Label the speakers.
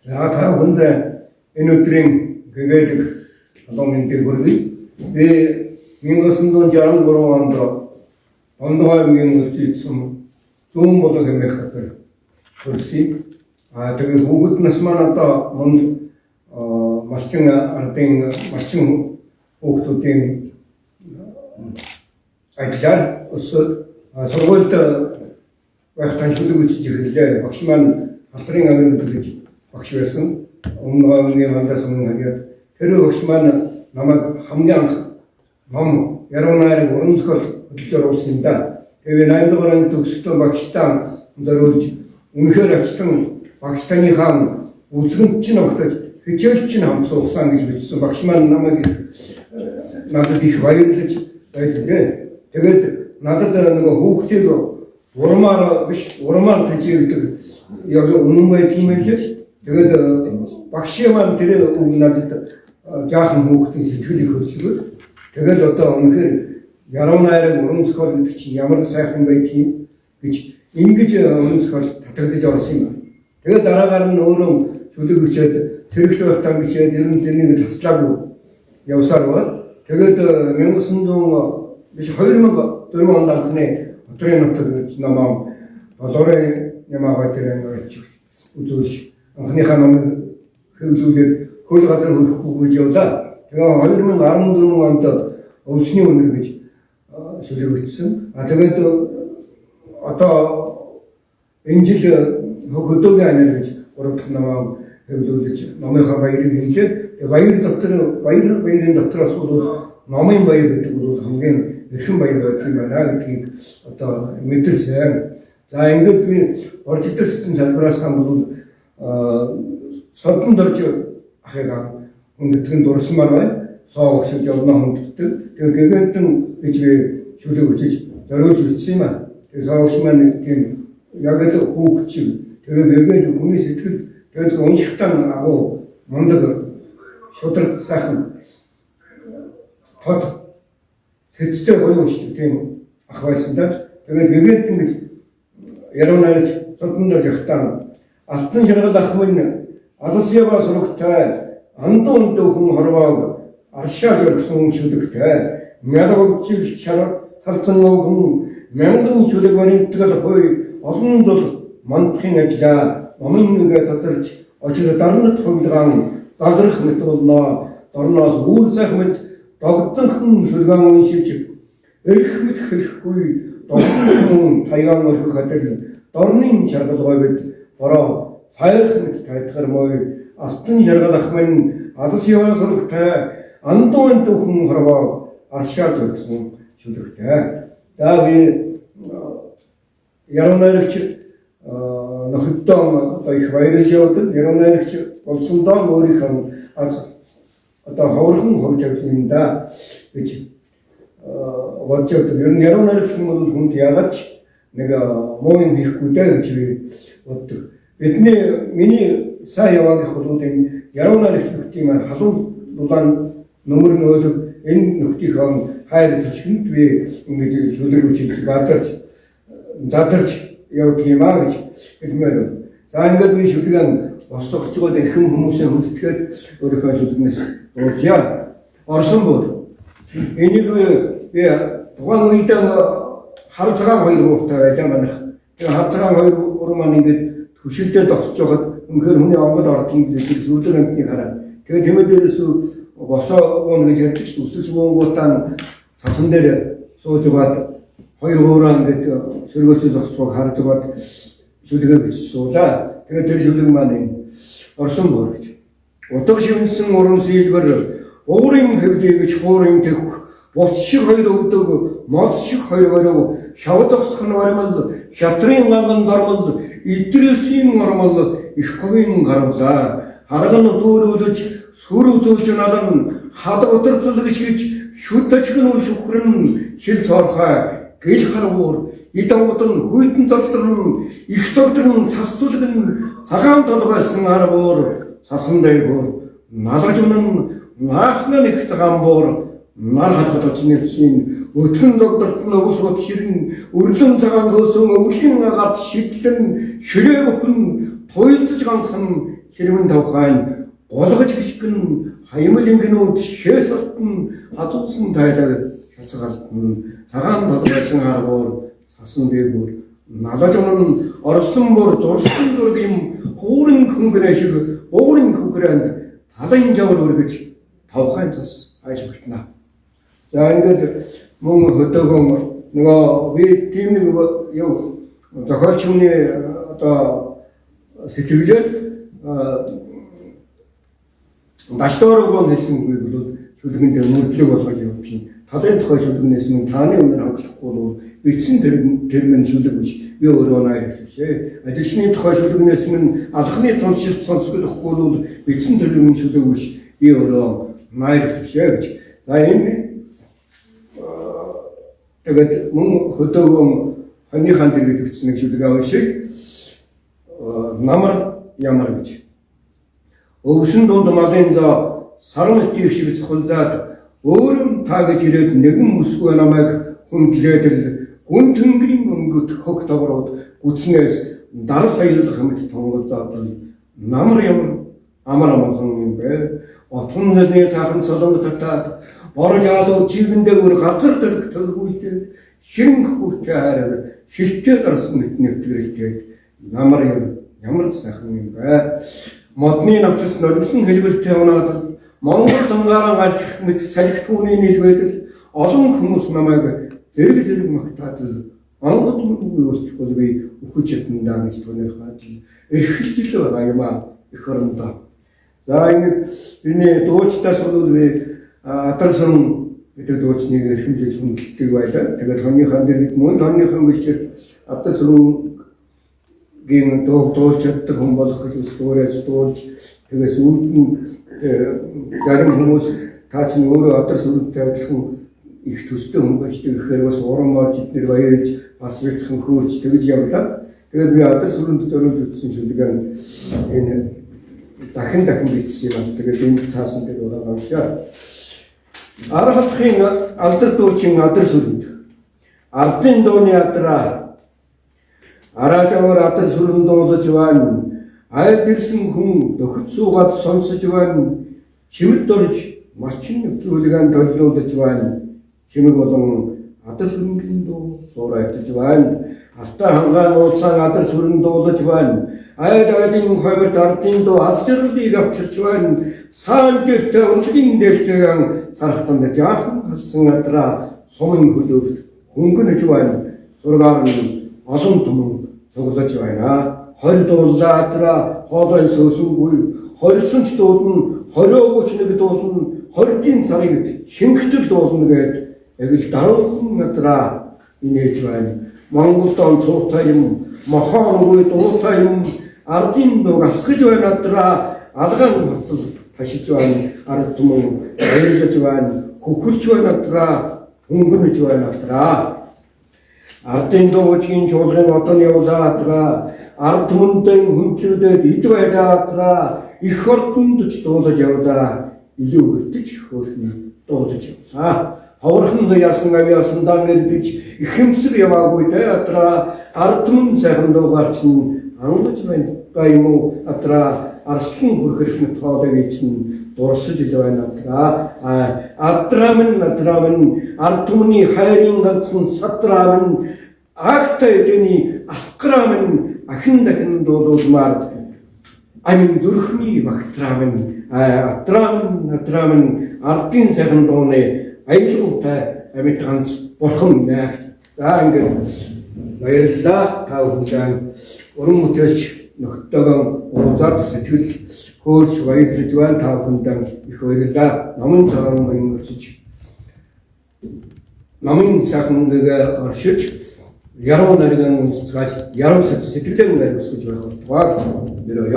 Speaker 1: За та хүндээ энэ өдрийн гэгээлэг алуу мэндийг хүргэе. Би 1963 онд ондгоймгийн үлчилсэн зүүн болоо хэмээх газар төрсөн. Тэгээ хүүхэд нас маань одоо малчин ардын малчин хүүхдүүдийн ажлаар өсөд сургуульд байх танхимд үжиж ирлээ. Багш маань халтрын амин гэж багш байсан. Өмнө мандас өмнө хаяад тэр багш маань намайг хамгийн анх ном яруу найраг уран зохиол хөтлөж оруулсан да. Тэгээ 8 дугаар анги төгсөлтөө багштаа зориулж үнэхээр ачтан багш таныхаа үзгэнд чинь огтож хичээл чинь хамт суусан гэж бичсэн. Багш маань намайг надад их баярлаж байлээ. Тэгээд надад нөгөө хүүхдийг урамаар тажигддаг яг үнэн байдаг юм лээ. Тэгээд багш маань тэр надад жаахан хүүхдийн сэтгэлийг хөдөлгөөд тэгээд одоо үнэхээр яруу найраг уран зохиол гэдэг чинь ямар сайхан байдгийг гэж ингэж уран зохиол татагдаж орсон юм. Тэгээд дараагаар нь өөрөө чөлөөг өчөөд цэрэгт байхдаа бичээд ер нь тэрнийг таслаагүй явсаар байна. Тэгээд 2004 онд анхны өдрийн нутаг гэж намаа болоорын ямаагаа тэр үзүүлж анхныхаа номыг хэвлүүлээд хөл газар хөрөхгүй гэж явлаа. Тэгээ 2014 онд өвсний үнэр гэж шүлэг бичсэн. Тэгээд одоо энэ жил хөдөөгийн анир гэж 3 дахь намаа хэвлүүлж номынхаа баярыг хийлээ. Баярын дотроос бол номын баяр гэдэг бол хамгийн эрхэм баяр байдаг юм байна гэдгийг одоо мэдэрсэн. За ингээд би орчигдох гэсэн салбараас хамбал содонд орж ахыгаа хүндэтгэн дурсмаар байна. Соо өгсөж явна хүнддэг. Тэгээ гэгэнтэн гэж би шүлэг өчөж зориулж бичсэн юм аа. Тэгээ соо өгс маань тийм яг л хүүхд чиг. Тэгээ гэгэл хүний сэтгэл тэгээд уншихтаа агуу мундаг шудраг сайхан тод сэцтэй гоё уншдаг тийм ах байсан да. Тэгээд гэгэнтэн гэж яруу найрагч содонд орж ахтаа алтан жаргал ах минь алс ява сурагтай андуун дөхөн хорвоог аршаа зөргсөн шүлэгтэй мядагчил шар халцсан хүн мянган шүлэг баримтгал хой олон зул мандахын ажлаа номын нэгэ цацарч очир дарнат хөвлган залрах мэт болно дорноос үүр зах мэт догдонхон шүлгэн уншиж эрх мэт хэлэхгүй догдон таяан өрхөх хатал дорны шаргал гойд бороо цайх мэт тайтгар мой алтан жаргал ах минь алс яваа сурагтай андуун дөхөн хорвоо аршаа зөргсөн шүлэгтэй. За би яруу найрагч нөхөдөө их баярлж явдаг. Яруу найрагч болсондоо өөрийнхөө одоо ховорхон хувь тавилан да гэж бодож явдаг. Ер нь яруу найрагч хүмүүс хүнд яагаад нэг муу юм хийхгүй дээ гэж би боддог. Миний сайн яваагийнх бол энэ яруу найрагч нөхдийн халуун дулаан нөмөр нөөлөг энэ нөхдийнхөө хайр төсгөнд би ингэж шүлэг үчиж задарч явдаг юм аа гэж хэлмээр байна. За ингээд би шүлгэн босгочгоод эрхэм хүмүүсээ хүндэтгээд өөрийнхөө шүлгнээс дуулъя. Орсон бол энийг би тухайн үед хар цагаан хоёр ууртай байлаа манайх. Тэгээ хар цагаан хоёр уур маань ингээд төвшөлтөд зогсож байхад үнэхээр хүний онгод ордгийн гэдэг сүрлэг амтныг хараад тэгээ тэмээ дээрээс босоо уун гэж ярьдаг шүү. Үсэж буунгуудаа цасан дээр сууж угаад хоёр уураа ингээд сөргөөцөө зогсож харж угаад шүлгээ бичиж суулаа. Тэгээ тэр шүлэг маань орсон бор гэж. Утга шивнсэн уран сэлбэр уурын хэвлий гэж хуурын тэх бут шиг хоёр өвдөг мод шиг хоёр өрөө шав зогсох нь баримл шатрын ганган гармал идрээсийн нормал их говийн гарвлаа. Харган төөрөлж сүр үзүүлж налан хад өдөртлөг шиж шүтчгэн үл шүхрэн шил цорхой гэл харуур идангуудын хүйтэн толдрон их толдрон цасцуулгын цагаан толгойлсон харуур сасан дээгүүр налгаж унан наахнан их цагаан буур нар халахад очнэвсэн өтгөн догдолт нь уусгад ширэн өрлөн цагаан хөөсөн өвлийн агаад шидлэн ширээ өхөн туйлцж ганхан хэрвэн тавхайн голгож гიშгэн хаямл ингэнүүд шээсэлтэн хазуусан тайлаг шацгаалтэн цагаан толгойсон харгуур сасан дээгүүр налаж онон орсон бүр зурсан дүргийн хуурын хөнгөрөө шиг уурын хөнгөрөөнд талын жавар өргөж тавхайн цас айшгтна. За ингээд мөн хөдөөгөн нөгөө би тийм нэг юу зохиолчны одоо сэтгэлээр баштоорог хэлсэнгүй бол шүлгэнд мөрдлөг болгож явуулсан. Талын тухай шүлгэнээс мөн тааны өмнө хангалахгүй бол бичсэн тэрмэн шүлэг биш. Би өөрөө найрагчээ. Ажилчны тухай шүлгэнээс мөн алхны туншилт сонсгохгүй бол бичсэн тэрмэн шүлэг биш. Би өөрөө найрагчээ гэж. За энэ тэгээд мөн хөдөөгөн хоньныхан дэргэд өгсөн нэг шүлэг авах шиг намар ямар гэж. Өвсөн дунд малын зоо саран итгий шиг цохолзаад өөрөм та гэж ирээд нэгэн мөсгүй намайг хүндлээд гүн тэнгэрийн өнгөт хог таврууд гүцнээс дар саялах хамт тонголзаад намар ямар амар амархан юм бэ. Отгон нэлний цаахан солонго татаад борож аалуу чигэндээ бүр газар дэрэг төлгүүлээд шинх бүртээ хараад шилтээ гарсан мэт нэвтрэлтэй намар ямар сайхан юм бэ. Модны навчс нулимсан хэлбэртэй унаад Монгол замгаараа гарчих мэт салхи түүний нийлбэдэл олон хүмүүс намайг зэрэг магтаад онгод мөнгө өсчихгүй би өхөж чадандаа гэж түүнээр хаадаг. Эрхэлжил байгаа юм аа их орондоо. За ингэ энэ дуучтаас бол би адарсан гэдэг дуучныг эрхэмлэж хүндэлдэг байлаа. Тэгээд хоньныхан дэргэд мөн хоньныхан бэлчээр адарсан гин дуулж чаддаг хүн болох гэж өөрөөс дуулж тэгээс үүдэн зарим хүмүүс та чинь өөрөө адар сүрэнтэй адилхан их төстэй хүн байж тэгэхээр бас уран орж эдгээр баярлж бас бэлцхэн хөөрч тэгж явлаа. Тэгээд би адар сүрэнд зориулж утсан шүлгээр энэ дахин бичсэн юм. Тэгээд энэ цаасан дээр ураа уншаа. Архахын алдар дуучин адар сүрэнд ардын дууны адраа араажавар адар сүрэн дуулаж байна. Айл дэрсэн хүн дөхөж суугаад сонсож байна. Чимэд дорж марчин нөхцөлгөөнд төлөвлөж байна. Чимэг болон адар сүрэнгийн дуу зуурайтж байна. Алтаа хангаан уулсан адар сүрэн дуулаж байна. Айл айлын хойморт ардын дуу алжирлыг авчирч байна. Саан гэртээ унлагын дээлтэйгэн сархтанд жаахан харсан адраа сумын хөлөөлт хөнгөнөж байна. Зургаар нь олон түмэн цуглаж байна. 20 дуулаа адраа хоолой сөсөнгүй 20 дуулна 21 дуулна 20-ийн цагийг шингэтэл дуулна гэдэг яг л даруухан адраа инээж байна. Монголд он цуутай юм мохоонгүй дуутай юм ардын дууг асгаж байна адраа алгаан хурцл ташиж байна. Ард түмэн баярлаж байна. Хөхөрч байна адраа хөнгөнөж байна адраа. Ардын дуучгийн чуулгын одон явуулаад ард түмэндээ хүндлүүдэд ид байлаатраа их ордонд ч дуулаж явлаа. Илүү өртөж хөөрхний дуулаж явлаа. Ховорхон яасан авьяасандаа нэрдэж их хэмсэг яваагүй тэ атраа ард түмэн сайхан дуугаар чинь ангаж байна юм уу атраа арслан хөрхөрхний тоодыг чинь дурсаж ил байна атраа атраамен ард түмний хайрын ганцхан сатраамен агтай эдэний аскраамен ахин дахин дуулуулмаар амин зүрхний багтраамен атраамен ардын сайхан дууны аялагтай амьд ганц бурхан байна. За ингээд баярлалаа та бүхэнд уран бүтээлч нөхдөөгөө уулзаад сэтгэл хөөрч баярлаж байна. Та бүхэнд их баярлалаа. Номын цагаан өрсөж номын сайханд оршиж яруу нарийн үнсгаж яруу сэтгэлээр найруулж байх болтугай. Нэрөө